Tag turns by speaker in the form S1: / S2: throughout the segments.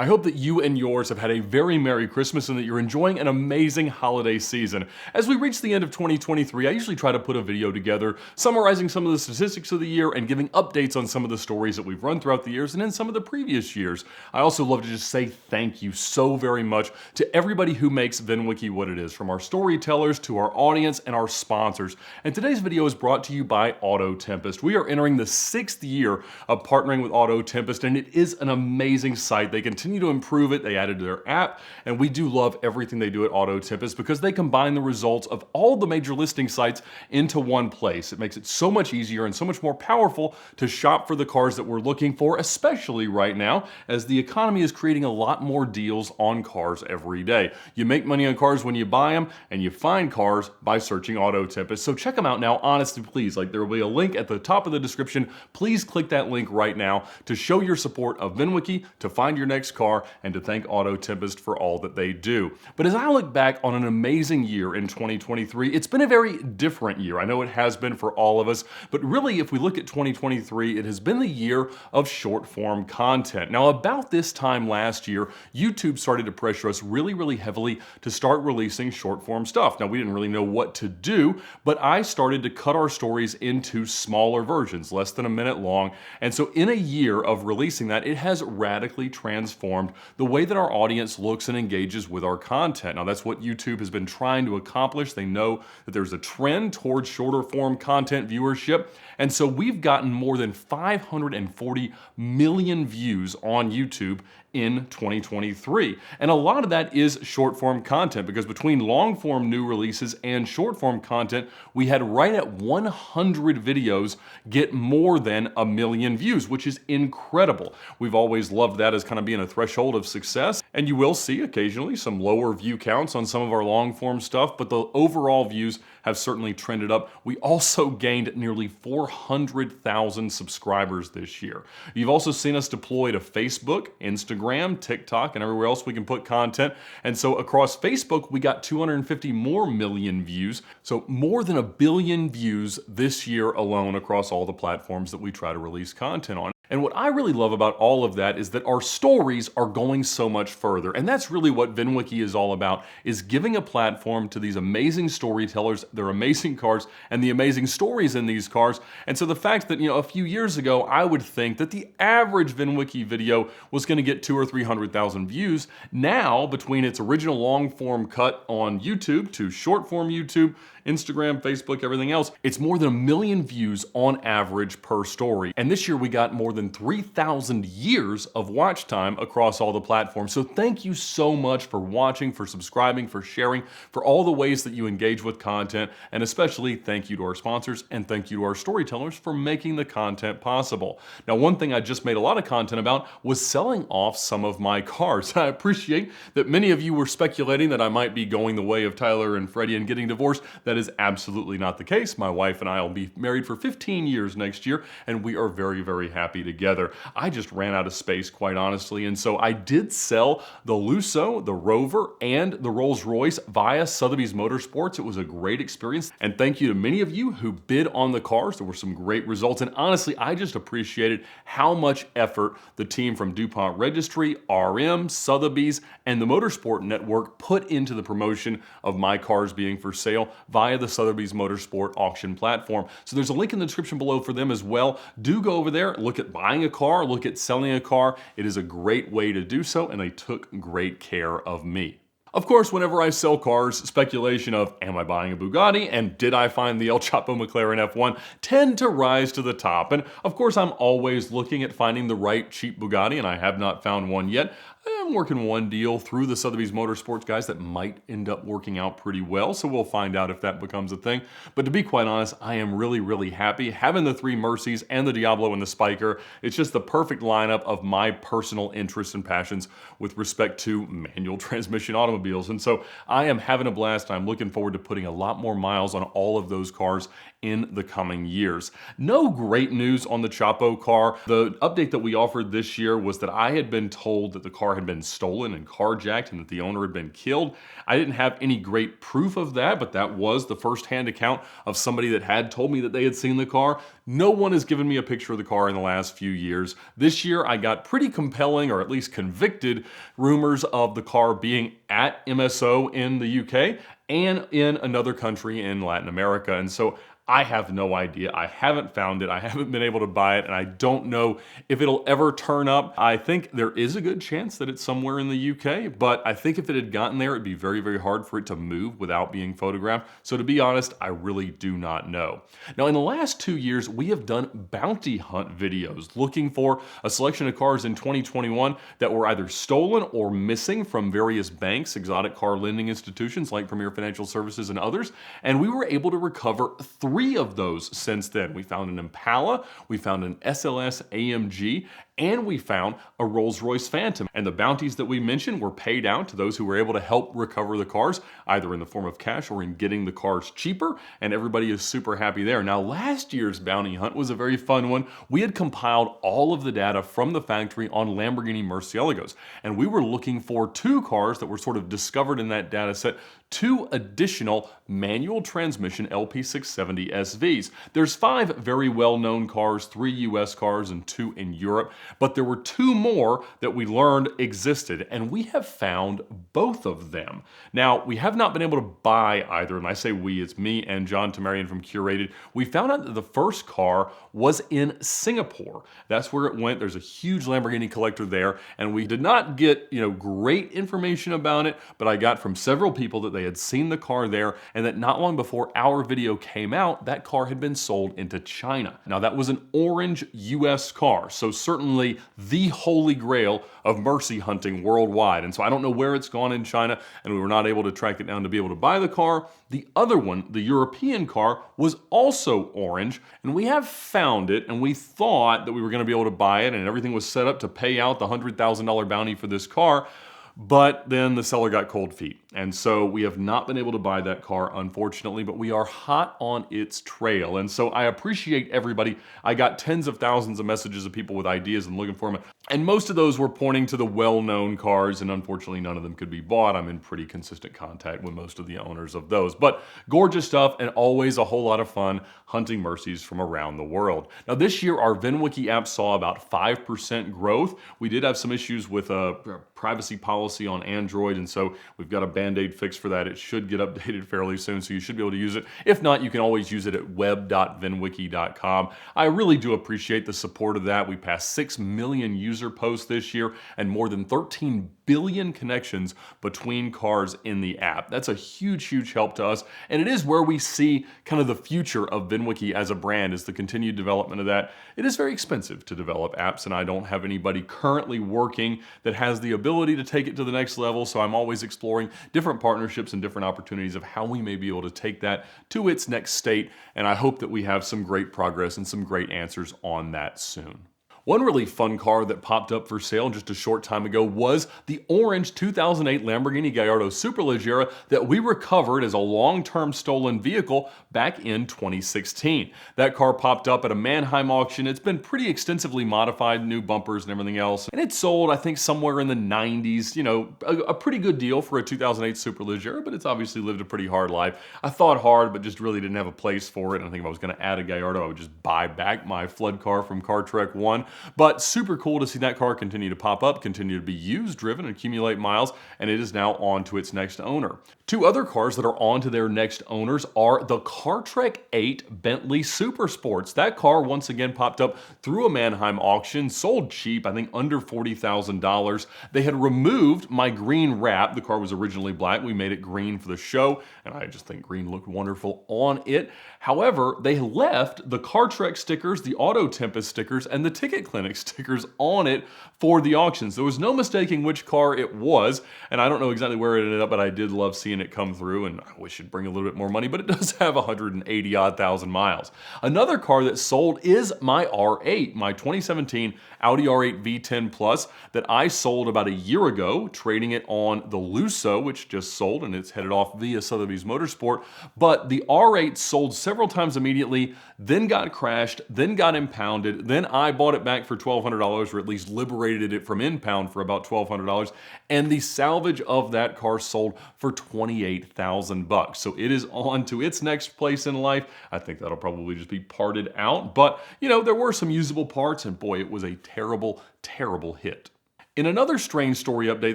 S1: I hope that you and yours have had a very Merry Christmas and that you're enjoying an amazing holiday season. As we reach the end of 2023, I usually try to put a video together summarizing some of the statistics of the year and giving updates on some of the stories that we've run throughout the years and in some of the previous years. I also love to just say thank you so very much to everybody who makes VINwiki what it is, from our storytellers to our audience and our sponsors. And today's video is brought to you by Auto Tempest. We are entering the 6th year of partnering with Auto Tempest, and it is an amazing site. They continue to improve it. They added to their app, and we do love everything they do at Auto Tempest because they combine the results of all the major listing sites into one place. It makes it so much easier and so much more powerful to shop for the cars that we're looking for, especially right now as the economy is creating a lot more deals on cars every day. You make money on cars when you buy them, and you find cars by searching Auto Tempest. So check them out now, honestly, please. Like, there will be a link at the top of the description. Please click that link right now to show your support of VINwiki, to find your next car, and to thank Auto Tempest for all that they do. But as I look back on an amazing year in 2023, it's been a very different year. I know it has been for all of us, but really, if we look at 2023, it has been the year of short form content. Now, about this time last year, YouTube started to pressure us really heavily to start releasing short form stuff. Now, we didn't really know what to do, but I started to cut our stories into smaller versions, less than a minute long. And so in a year of releasing that, it has radically transformed the way that our audience looks and engages with our content. Now, that's what YouTube has been trying to accomplish. They know that there's a trend towards shorter form content viewership. And so we've gotten more than 540 million views on YouTube in 2023. And a lot of that is short form content, because between long form new releases and short form content, we had right at 100 videos get more than 1 million views, which is incredible. We've always loved that as kind of being a threshold of success. And you will see occasionally some lower view counts on some of our long form stuff, but the overall views have certainly trended up. We also gained nearly 400,000 subscribers this year. You've also seen us deploy to Facebook, Instagram, TikTok, and everywhere else we can put content. And so across Facebook, we got 250 more million views. So more than 1 billion views this year alone across all the platforms that we try to release content on. And what I really love about all of that is that our stories are going so much further. And that's really what VINwiki is all about, is giving a platform to these amazing storytellers, their amazing cars, and the amazing stories in these cars. And so the fact that, a few years ago, I would think that the average VINwiki video was going to get 200,000 or 300,000 views. Now, between its original long form cut on YouTube to short form YouTube, Instagram, Facebook, everything else, it's more than 1 million views on average per story. And this year we got more than 3,000 years of watch time across all the platforms. So thank you so much for watching, for subscribing, for sharing, for all the ways that you engage with content. And especially thank you to our sponsors and thank you to our storytellers for making the content possible. Now, one thing I just made a lot of content about was selling off some of my cars. I appreciate that many of you were speculating that I might be going the way of Tyler and Freddie and getting divorced. That is absolutely not the case. My wife and I will be married for 15 years next year, and we are very happy together. I just ran out of space, quite honestly, and so I did sell the Lusso, the Rover, and the Rolls Royce via Sotheby's Motorsports. It was a great experience, and thank you to many of you who bid on the cars. There were some great results, and honestly, I just appreciated how much effort the team from DuPont Registry, RM, Sotheby's, and the Motorsport Network put into the promotion of my cars being for sale via the Sotheby's Motorsport auction platform. So there's a link in the description below for them as well. Do go over there, look at buying a car, look at selling a car. It is a great way to do so, and they took great care of me. Of course, whenever I sell cars, speculation of, am I buying a Bugatti and did I find the El Chapo McLaren F1 tend to rise to the top. And of course, I'm always looking at finding the right cheap Bugatti, and I have not found one yet. I'm working one deal through the Sotheby's Motorsports guys that might end up working out pretty well, so we'll find out if that becomes a thing. But to be quite honest, I am really happy having the 3 Mercies and the Diablo and the Spiker. It's just the perfect lineup of my personal interests and passions with respect to manual transmission automobiles. And so I am having a blast. I'm looking forward to putting a lot more miles on all of those cars in the coming years. No great news on the Chapo car. The update that we offered this year was that I had been told that the car car had been stolen and carjacked and that the owner had been killed. I didn't have any great proof of that, but that was the first-hand account of somebody that had told me that they had seen the car. No one has given me a picture of the car in the last few years. This year, I got pretty compelling, or at least convicted, rumors of the car being at MSO in the UK and in another country in Latin America. And so I have no idea. I haven't found it. I haven't been able to buy it, and I don't know if it'll ever turn up. I think there is a good chance that it's somewhere in the UK, but I think if it had gotten there, it'd be very, very hard for it to move without being photographed. So to be honest, I really do not know. Now, in the last 2 years, we have done bounty hunt videos looking for a selection of cars in 2021 that were either stolen or missing from various banks, exotic car lending institutions like Premier Financial Services and others, and we were able to recover 3 of those since then. We found an Impala, we found an SLS AMG, and we found a Rolls-Royce Phantom. And the bounties that we mentioned were paid out to those who were able to help recover the cars, either in the form of cash or in getting the cars cheaper, and everybody is super happy there. Now, last year's bounty hunt was a very fun one. We had compiled all of the data from the factory on Lamborghini Murciélagos, and we were looking for 2 cars that were sort of discovered in that data set, 2 additional manual transmission LP670 SVs. There's 5 very well-known cars, 3 US cars and 2 in Europe, but there were 2 more that we learned existed, and we have found both of them. Now, we have not been able to buy either, and I say we, it's me and John Tamarian from Curated. We found out that the first car was in Singapore. That's where it went. There's a huge Lamborghini collector there, and we did not get, great information about it, but I got from several people that they had seen the car there, and that not long before our video came out, that car had been sold into China. Now, that was an orange US car, so certainly the holy grail of mercy hunting worldwide. And so I don't know where it's gone in China, and we were not able to track it down to be able to buy the car. The other one, the European car, was also orange, and we have found it, and we thought that we were going to be able to buy it, and everything was set up to pay out the $100,000 bounty for this car. But then the seller got cold feet. And so we have not been able to buy that car, unfortunately, but we are hot on its trail. And so I appreciate everybody. I got tens of thousands of messages of people with ideas and looking for them. And most of those were pointing to the well-known cars, and unfortunately none of them could be bought. I'm in pretty consistent contact with most of the owners of those. But gorgeous stuff, and always a whole lot of fun hunting Mercies from around the world. Now this year, our VINwiki app saw about 5% growth. We did have some issues with a privacy policy on Android, and so we've got a Band-Aid fix for that. It should get updated fairly soon, so you should be able to use it. If not, you can always use it at web.vinwiki.com. I really do appreciate the support of that. We passed 6 million user posts this year and more than 13 billion connections between cars in the app. That's a huge, huge help to us, and it is where we see kind of the future of VINwiki as a brand, is the continued development of that. It is very expensive to develop apps, and I don't have anybody currently working that has the ability to take it to the next level, so I'm always exploring different partnerships and different opportunities of how we may be able to take that to its next state, and I hope that we have some great progress and some great answers on that soon. One really fun car that popped up for sale just a short time ago was the orange 2008 Lamborghini Gallardo Superleggera that we recovered as a long-term stolen vehicle back in 2016. That car popped up at a Mannheim auction. It's been pretty extensively modified, new bumpers and everything else, and it sold, I think, somewhere in the 90s. A pretty good deal for a 2008 Superleggera, but it's obviously lived a pretty hard life. I thought hard, but just really didn't have a place for it. And I think if I was going to add a Gallardo, I would just buy back my flood car from Car Trek 1. But super cool to see that car continue to pop up, continue to be used, driven, and accumulate miles, and it is now on to its next owner. 2 other cars that are on to their next owners are the Car Trek 8 Bentley Super Sports. That car once again popped up through a Mannheim auction, sold cheap, I think under $40,000. They had removed my green wrap. The car was originally black. We made it green for the show, and I just think green looked wonderful on it. However, they left the Car Trek stickers, the Auto Tempest stickers, and the Ticket Clinic stickers on it for the auctions. There was no mistaking which car it was, and I don't know exactly where it ended up, but I did love seeing it come through, and I wish it'd bring a little bit more money, but it does have 180-odd thousand miles. Another car that sold is my R8, my 2017 Audi R8 V10 Plus that I sold about a year ago, trading it on the Lusso, which just sold, and it's headed off via Sotheby's Motorsport. But the R8 sold several times immediately, then got crashed, then got impounded, then I bought it back back for $1,200, or at least liberated it from impound for about $1,200, and the salvage of that car sold for $28,000. So it is on to its next place in life. I think that'll probably just be parted out, but you know, there were some usable parts, and boy, it was a terrible, terrible hit. In another strange story update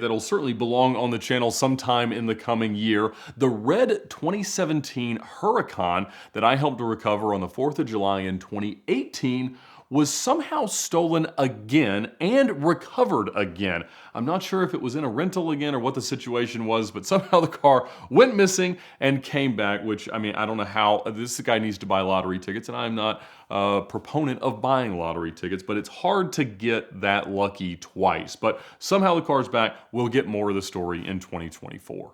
S1: that'll certainly belong on the channel sometime in the coming year, the red 2017 Huracan that I helped to recover on the 4th of July in 2018 was somehow stolen again and recovered again. I'm not sure if it was in a rental again or what the situation was, but somehow the car went missing and came back, which, I mean, I don't know how. This guy needs to buy lottery tickets, and I'm not a proponent of buying lottery tickets, but it's hard to get that lucky twice. But somehow the car's back. We'll get more of the story in 2024.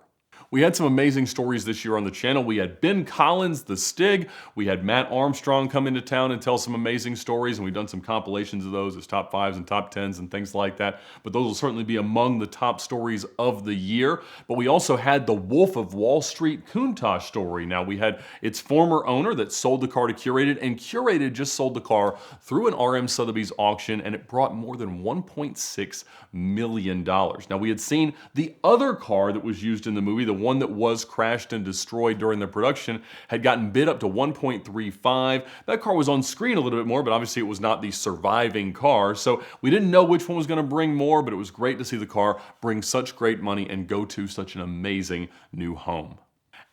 S1: We had some amazing stories this year on the channel. We had Ben Collins, the Stig. We had Matt Armstrong come into town and tell some amazing stories, and we've done some compilations of those as top 5s and top 10s and things like that. But those will certainly be among the top stories of the year. But we also had the Wolf of Wall Street Countach story. Now, we had its former owner that sold the car to Curated, and Curated just sold the car through an RM Sotheby's auction, and it brought more than $1.6 million. Now, we had seen the other car that was used in the movie, the one that was crashed and destroyed during the production, had gotten bid up to $1.35. That car was on screen a little bit more, but obviously it was not the surviving car, so we didn't know which one was going to bring more, but it was great to see the car bring such great money and go to such an amazing new home.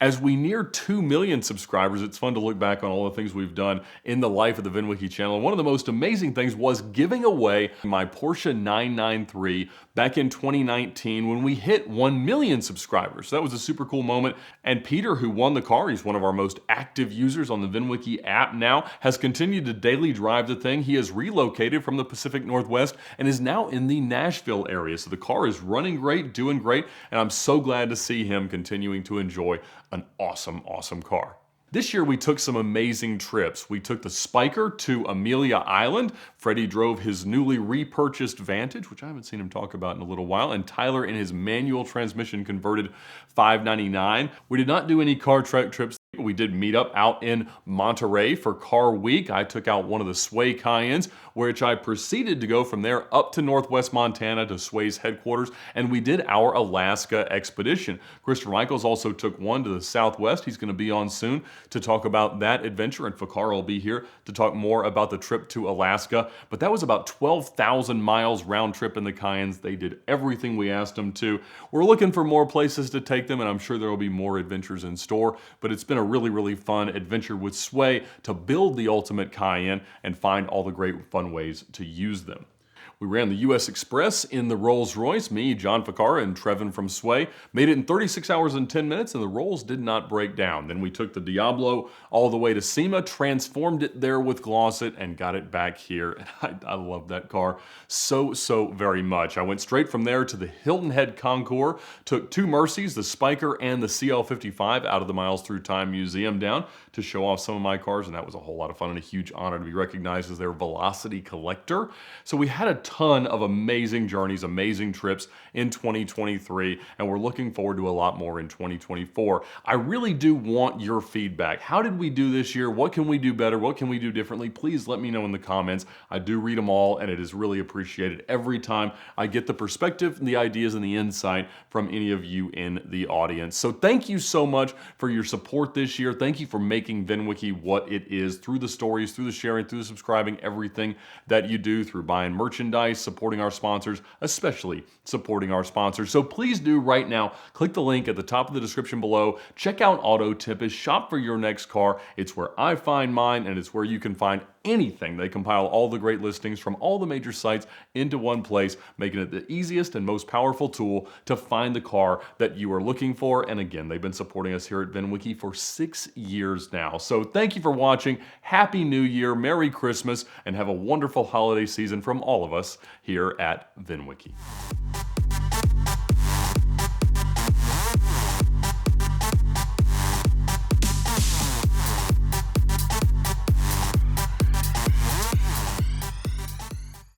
S1: As we near 2 million subscribers, it's fun to look back on all the things we've done in the life of the VINwiki channel. And one of the most amazing things was giving away my Porsche 993 back in 2019 when we hit 1 million subscribers. So that was a super cool moment. And Peter, who won the car, he's one of our most active users on the VINwiki app now, has continued to daily drive the thing. He has relocated from the Pacific Northwest and is now in the Nashville area. So the car is running great, doing great, and I'm so glad to see him continuing to enjoy an awesome, awesome car. This year we took some amazing trips. We took the Spiker to Amelia Island. Freddie drove his newly repurchased Vantage, which I haven't seen him talk about in a little while, and Tyler in his manual transmission converted 599. We did not do any car truck trips. We did meet up out in Monterey for Car Week. I took out one of the Sway Cayennes, which I proceeded to go from there up to Northwest Montana to Sway's headquarters, and we did our Alaska expedition. Christopher Michaels also took one to the Southwest. He's going to be on soon to talk about that adventure, and Fakar will be here to talk more about the trip to Alaska. But that was about 12,000 miles round trip in the Cayennes. They did everything we asked them to. We're looking for more places to take them, and I'm sure there will be more adventures in store, but it's been a really, really fun adventure with Sway to build the ultimate Cayenne and find all the great fun ways to use them. We ran the US Express in the Rolls Royce. Me, John Ficarra, and Trevin from Sway made it in 36 hours and 10 minutes, and the Rolls did not break down. Then we took the Diablo all the way to SEMA, transformed it there with Glossit, and got it back here. And I love that car so, so very much. I went straight from there to the Hilton Head Concours, took 2 Mercies, the Spiker and the CL55, out of the Miles Through Time Museum down to show off some of my cars, and that was a whole lot of fun and a huge honor to be recognized as their Velocity Collector. So we had a ton of amazing journeys, amazing trips in 2023, and we're looking forward to a lot more in 2024. I really do want your feedback. How did we do this year? What can we do better? What can we do differently? Please let me know in the comments. I do read them all, and it is really appreciated every time I get the perspective, the ideas, and the insight from any of you in the audience. So thank you so much for your support this year. Thank you for making VINwiki what it is, through the stories, through the sharing, through the subscribing, everything that you do, through buying merchandise, supporting our sponsors, especially supporting our sponsors. So please do right now, click the link at the top of the description below, check out Auto Tempest, shop for your next car. It's where I find mine, and it's where you can find anything. They compile all the great listings from all the major sites into one place, making it the easiest and most powerful tool to find the car that you are looking for. And again, they've been supporting us here at VINwiki for 6 years now. So thank you for watching. Happy New Year, Merry Christmas, and have a wonderful holiday season from all of us here at VINwiki.